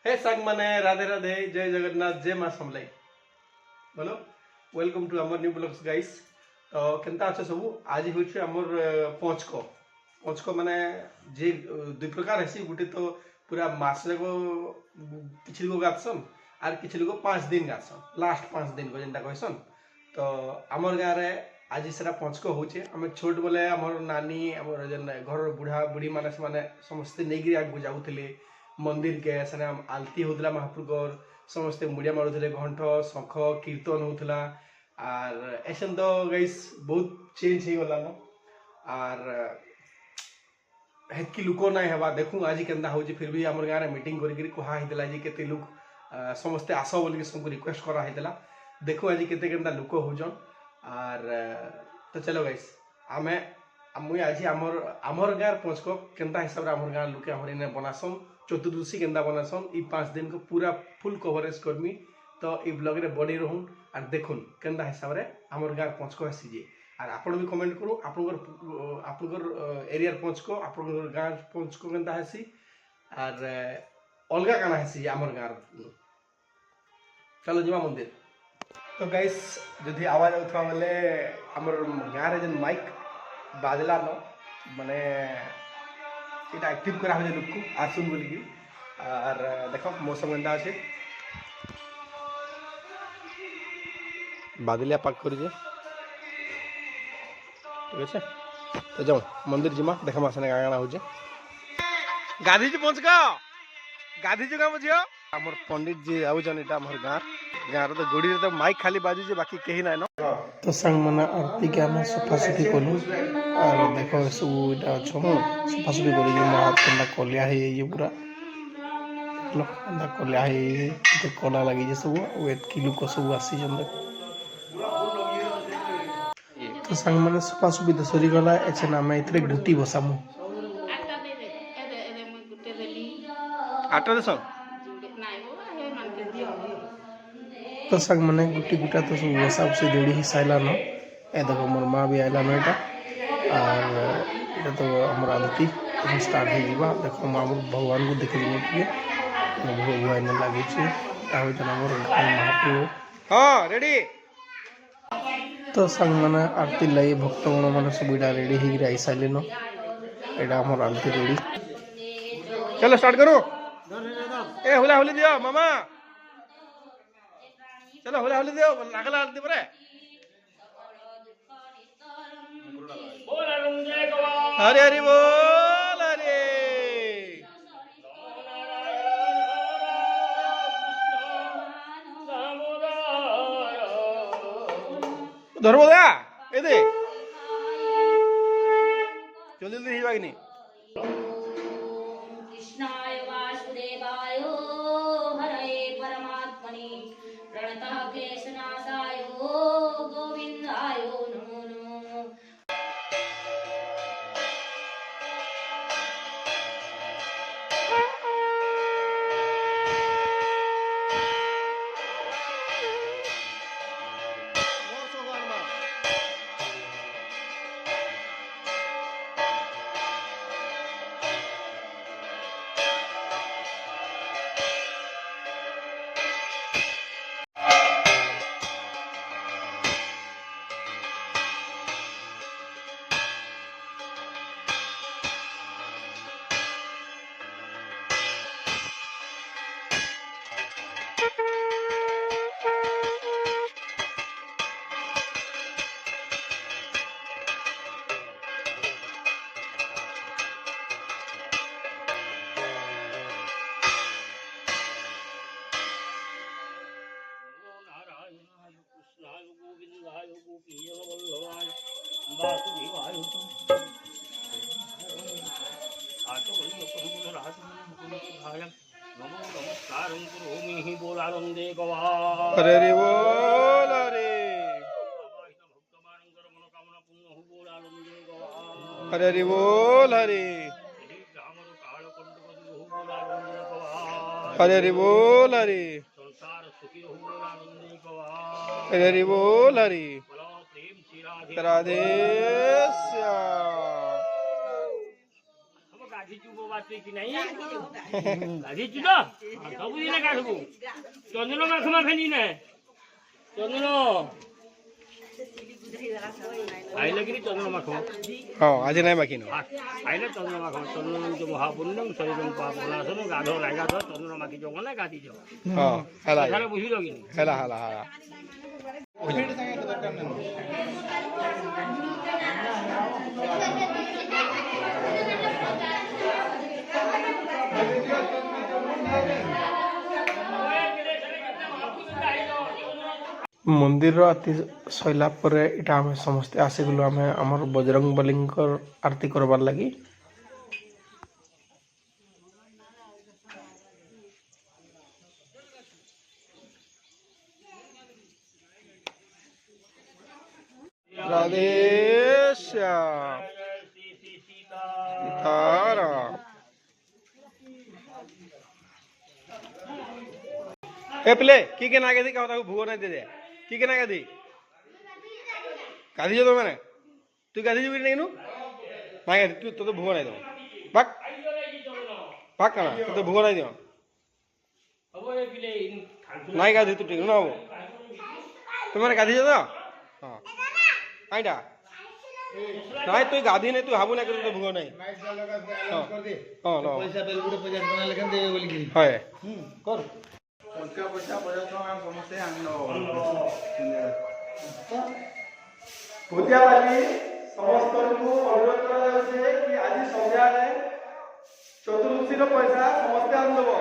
हे सांग माने राधे राधे जय जगन्नाथ जय मां समलाई बोलो वेलकम टू आमर न्यू ब्लॉग्स गाइस। तो केनता अच्छे सब आज हूँ आमर पंचक माने जे दुई प्रकार है गोटे तो पूरा मास जाक किसी लोग गासन आर किसी लोग 5 दिन गासन लास्ट 5 दिन को जेनटा कहसन। तो आमर गाँव में आज से पंचक होचे आम छोट बेले आमर नानी आमर जेन घर बुढ़ा बुढ़ी माने समस्ते नहीं आगे जाऊे मंदिर के सेना आलती होता महाप्रभुर समस्ते मुड़िया मारुले घंट शंख कीर्तन होता आर ऐसा तो गाइस बहुत चेंज हो गलान आर हेतकी लुक ना हवा देखूँ आज के फिर भी आम गाँव में मीटिंग करा के लोग समस्ते आस बोल सबको रिक्वेस्ट कराइला देखूँ आज के लुक होजन आर तो चलो गाइस आमे मुई आज आमर गाँव पंचक केनता हिसाब से आमर गाँव लोके आमर इने बनासन चतुर्दशी केनता बनासन ई 5 दिन को पूरा फुल कवरेज करमी। तो ई ब्लॉग रे बनी रहूँ और देखुन केनता हिसाब रे आमर गाँव पंचक आसीजे और आपण भी कमेंट करू आपनकर एरियार पंचक आपनकर गाँव पंचक केनता हेसी और अलगा काना हेसी आमर गाँव। चलो जिमा मंदिर। तो गाइस जदि आवाज आउथवा बेले आमर गाँव रे जेन माइक बाजला न माने এটা एक्टिव करा हो लोक को आसुन बोल की और देखो मौसम केनता अच्छे बादलिया पाक कर ठीक है। तो जाओ मंदिर जिमा देखा मासने गाना हो गाधी जी पहुँच गाधी जी काम झील आमर पंडित जी आउन यहाँ आम गाँव तो गोड़ी तो माइक खाली बाजू बाकी कहीं ना न। तो संग मैंने आरती के आम सफासफी कलु और देख सब यहाँ अच्छे सफासफी कर हाथ केन्ता कलिया हो पूरा देख कलिया हो कला लगी सब एतकी लोक सब आसी तो संग मैंने सफासफी तो सरीगला एछे आम ए गुटी बसामु आटा देस तो संग मैंने गुटी गुटा तो सब बसा बसी रेडी ही साइला न ए देखो मोर माँ भी आइला न और ये तो हमार आरती स्टार्ट हो देखो माँ भगवान को देख ली भगवान लगे महाप्रभु हाँ रेडी। तो संग मैंने आरती लगे भक्त गण मैंने सब इटा रेडी हो आई सारे न यहाँ हमार आरती रेडी। चलो स्टार्ट करो ए हुला हुली दियो मामा चलो हुला हुली दियो लागला आरती परे हरे हरि बोल हरे धर्म दया ए दे जल्दी जल्दी ही बागनी कृष्णाय वासुदेवाय हरे परमात्मने प्रणतः क्लेशनाशाय गोविंदाय नमो नमः। हरे हरि बोल हरे हरे हरि बोल हरे हरे हरि बोल हरे हरे हरि बोल हरे राधे श्याम। ଗାଧିଛୁ ବାତି କି ନାହିଁ ଗାଧିଛୁ ତ ସବୁଦିନେ ଗାଧବୁ ଚନ୍ଦନ ମାଖମା ଫେନି ନେ ଚନ୍ଦନ ଆଇଲେ କିରି ଚନ୍ଦନ ମାଖମା ହଁ ଆଜି ନାଇଁ ବାକି ନ ଆଇଲେ ଚନ୍ଦନ ମାଖମା ଚନ୍ଦନ ଯୋଉ ମହାପୁଣ୍ୟମ ଶରୀରମ ପାପନାଶନ ଗାଧୋ ଲାଗାଧ ଚନ୍ଦନ ମାଖି ଯୋଉ ନା ଗାଧିଛ ହଁ ହେଲା ଏଠାରେ ବୁଝିଲ କି ହେଲା ହେଲା ହେଲା ମନ୍ଦିରର ଆରତି ସଇଲା ପରେ ଏଇଟା ଆମେ ସମସ୍ତେ ଆସିଗଲୁ ଆମେ ଆମର ବଜରଙ୍ଗ ବଲିଙ୍କର ଆରତି କରବାର୍ ଲାଗି ରାଧେ ଶ୍ୟାମ ସୀତାରାମ ए पिले की के नागे दी का ताको भूगो नहीं दे दे की के नागे दी गाधी जो तो मैंने तू गाधी जो नहीं नु नागे तू तो भूगो नहीं दो बक बक करा तू तो भूगो नहीं दो नहीं गाधी तू ठीक ना वो तू मैंने गाधी जो तो हां आइडा नहीं तू गाधी नहीं तू हाबू नहीं कर तो भूगो नहीं हां लो पैसा पे गुडे 50 बना लेकिन दे बोली की है कर टका पैसा 50 टका समस्ते आनो पूजा वाली समस्त को अनुरोध करा जाउछे कि आज संध्या रे चतुर्दशी रो पैसा समस्ते आन देबो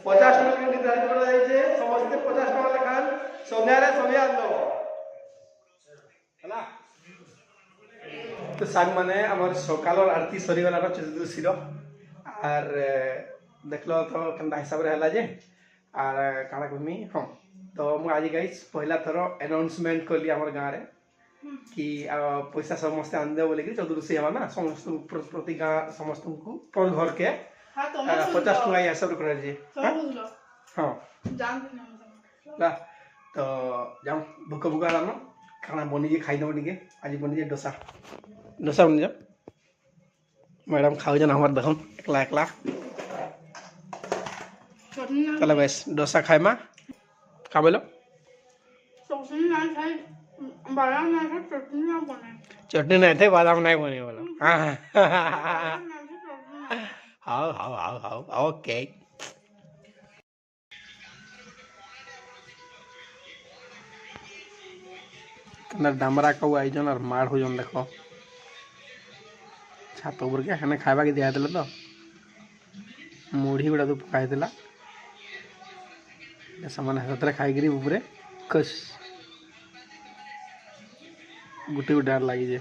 50 टका निर्धारित करा जाइछे समस्ते 50 टका लेखान संध्या रे सभी आन देबो हला तो सांग माने हमर सकालर आरती सरी गला रो चतुर्दशी रो आर देखलो तो केनता हिसाब रे हला जे आर काना कमी हां तो मु आज गाइस पहला थरो अनाउंसमेंट करली हमर गां रे कि पैसा समस्त आन दे बोले कि चतुर्दशी हवा ना समस्त प्रति गां समस्त को पर घर के 50 टका हिसाब रे करा जे हां जान ला तो जाम भूख भूखा लानो खाना बनी जे खाई दो निके आज बनी जे डोसा डोसा बनी जा मैडम खाओ जन हमर देखम एकला एकला चलो बस डोसा खाए मा का बोलो चटनी नहीं खाई बादाम नहीं खाई चटनी ना बने चटनी नहीं थे बादाम नहीं बने बोलो हां हां हां हां ओके कना डामरा का आई जन और मार हो जन देखो छात ऊपर के हने खाइबा के दिया देले तो मुढ़ी गुड़ा तो पकाई देला सामान हाथ खाई गिरी ऊपरे कस गुटे डार लगी जे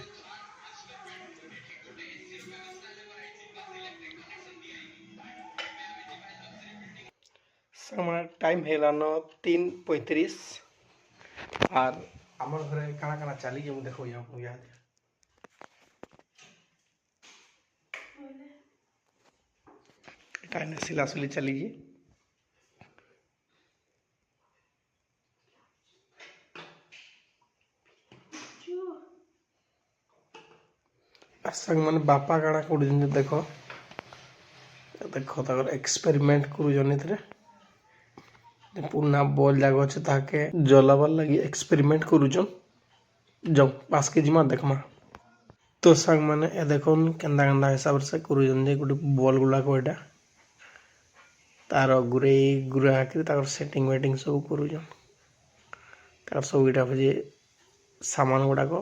समय टाइम हेलानो 3:35 और हमर घरे काना काना चली जे देखो यहाँ काने सिलासुली चली जी संग मन बापा काना कोड देखो देखो तकर एक्सपेरिमेंट करू जनितरे पुना बॉल जागो छ ताके जलावर लगी एक्सपेरिमेंट करू जन जाओ पास के जिमा देखमा तो संग माने ए देखो केंदा केंदा हिसाब से करू जन जे गुटे बॉल गुला को एटा तार गुरे गुरा के तार सेटिंग वेटिंग सब करू जन तार सब इटा जे सामान गुडा को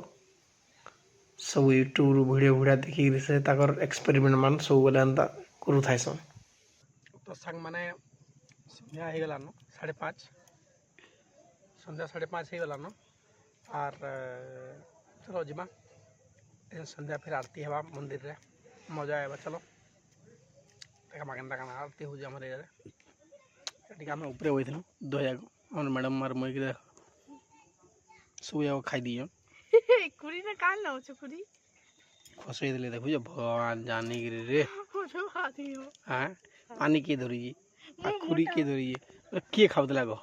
सब यूट्यूब वीडियो वीडियो देखि से ताकर एक्सपेरिमेंट मान सब बोले अंता करू थाइसन तो संग माने संध्या हे गला न 5:30 संध्या 5:30 हे गला न और चलो जिमा संध्या फिर आरती हेबा मंदिर रे मजा आएबा चलो देखा मागंदा काना आरती हो जे हमरे रे एटी हम ऊपर होइथिन दोया को और मैडम मार मोई के सुया खाई दियो कुड़ी ने कान लाओ छकुड़ी खसई देले देखो जे भगवान जानी गिरे रे जो खाती हो हां पानी के धरी जी खुरी के धरी जी के खाव देला गो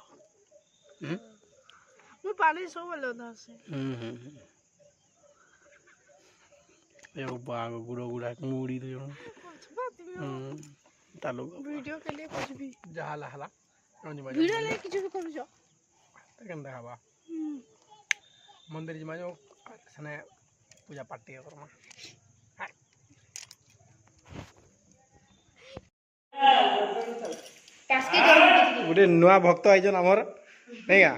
मैं पानी सो बोलो था से देखो बाग गुड़ो गुड़ा मुड़ी तो तालुक वीडियो के लिए कुछ भी जहाला हला वीडियो ले किछु भी करू जो केंदा हवा मंदिर जिमा जो सने पूजा पाठ टिके करमा टास्क जरूर गोटे नुआ भक्त आइजन आमर नहीं का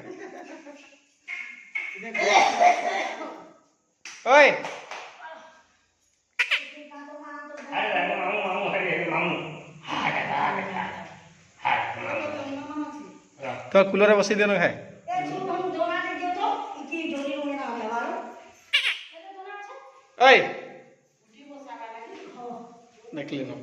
ओए तो कूलर बसई देन खाए ओए देख लेना